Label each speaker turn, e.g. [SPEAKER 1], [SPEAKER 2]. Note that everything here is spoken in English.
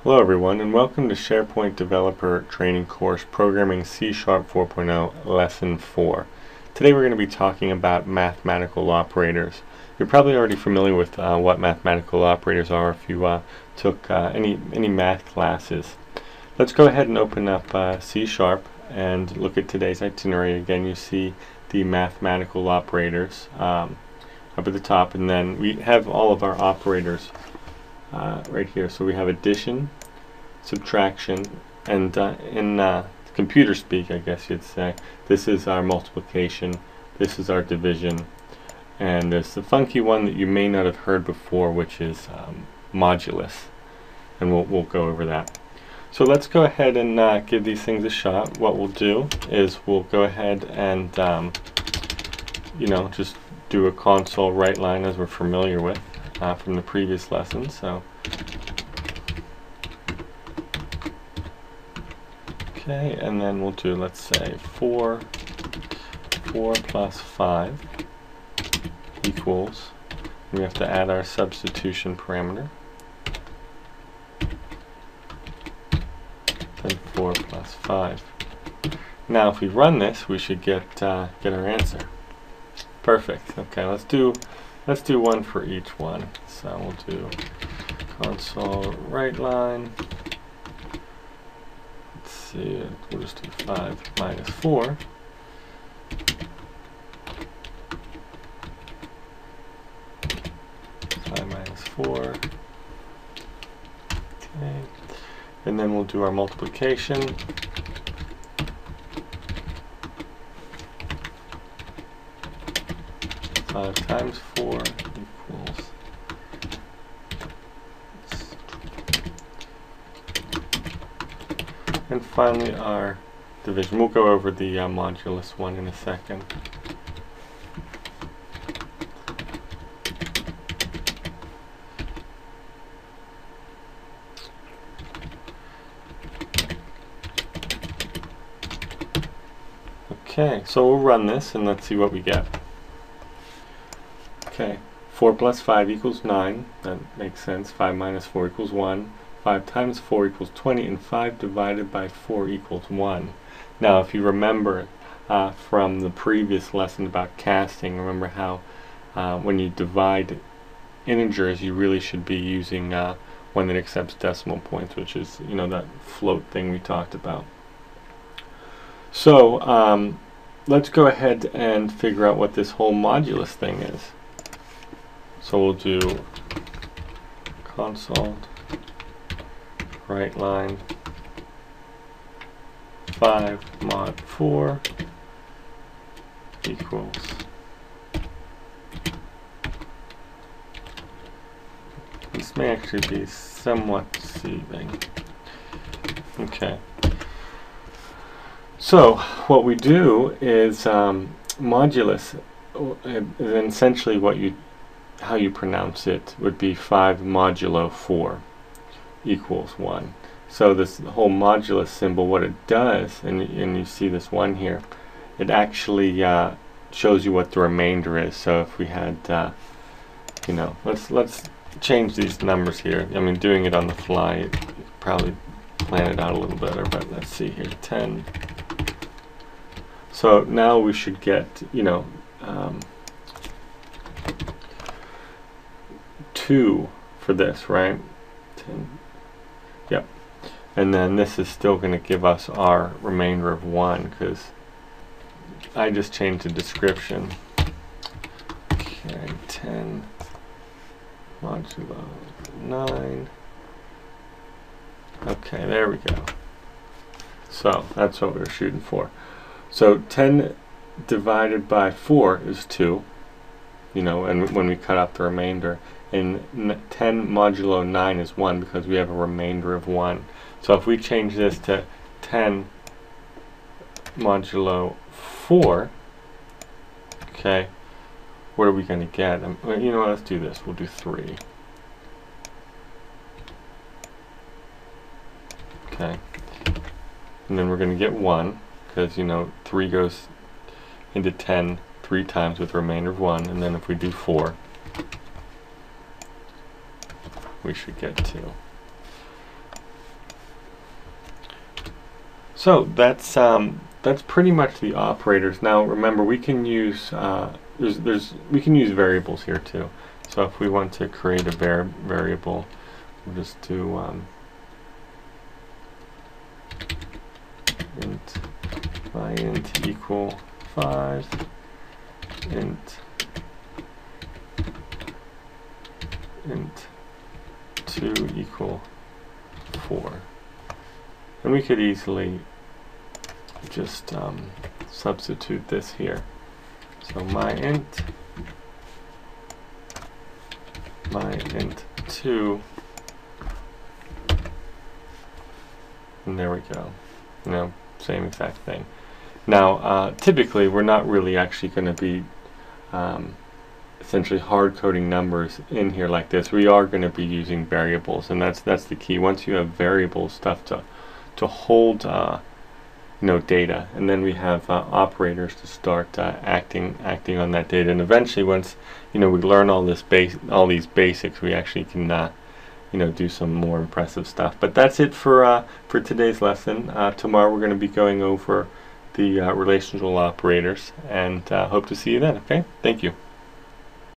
[SPEAKER 1] Hello everyone, and welcome to SharePoint Developer Training Course Programming C# 4.0 Lesson 4. Today we're going to be talking about mathematical operators. You're probably already familiar with what mathematical operators are if you took any math classes. Let's go ahead and open up C# and look at today's itinerary. Again, you see the mathematical operators up at the top, and then we have all of our operators right here. So we have addition, subtraction, and in computer speak, I guess you'd say, this is our multiplication, this is our division, and there's the funky one that you may not have heard before, which is modulus, and we'll go over that. So let's go ahead and give these things a shot. What we'll do is we'll go ahead and just do a console write line as we're familiar with from the previous lesson. So okay, and then we'll do, let's say, 4 plus 5 equals, we have to add our substitution parameter, then 4 plus 5. Now if we run this, we should get our answer. Perfect. Okay, let's do one for each one. So we'll do console write line. Let's see, we'll just do 5 minus 4. Okay, and then we'll do our multiplication. Five times 4 equals, and finally our division. We'll go over the modulus one in a second. Okay, so we'll run this and let's see what we get. Okay, 4 plus 5 equals 9. That makes sense. 5 minus 4 equals 1. 5 times 4 equals 20, and 5 divided by 4 equals 1. Now, if you remember from the previous lesson about casting, remember how when you divide integers, you really should be using one that accepts decimal points, which is, that float thing we talked about. So, let's go ahead and figure out what this whole modulus thing is. So we'll do console write line 5 mod 4 equals, this may actually be somewhat deceiving. Okay, so what we do is modulus is essentially how you pronounce it would be 5 modulo 4 equals 1. So this whole modulus symbol, what it does, and you see this 1 here, it actually shows you what the remainder is. So if we had, let's change these numbers here. I mean, doing it on the fly, you could probably plan it out a little better, but let's see here, 10. So now we should get, 2 for this, right? 10. Yep. And then this is still going to give us our remainder of 1 because I just changed the description. Okay, 10 modulo 9. Okay, there we go. So that's what we were shooting for. So 10 divided by 4 is 2, and when we cut out the remainder, and 10 modulo 9 is 1 because we have a remainder of 1. So if we change this to 10 modulo 4, okay, what are we going to get? Let's do this. We'll do 3. Okay, and then we're going to get 1 because 3 goes into 10 3 times with a remainder of 1, and then if we do 4, we should get 2. So that's pretty much the operators. Now remember, we can use we can use variables here too. So if we want to create a variable, we'll just do int my int equal 5, int 2 equal 4. And we could easily just substitute this here. So my int 2, and there we go. Same exact thing. Now, typically, we're not really actually going to be essentially hard coding numbers in here like this. We are going to be using variables, and that's the key. Once you have variable stuff to hold data, and then we have operators to start acting on that data. And eventually, once we learn all these basics, we actually can do some more impressive stuff. But that's it for today's lesson. Tomorrow we're going to be going over the relational operators, and hope to see you then. Okay, thank you.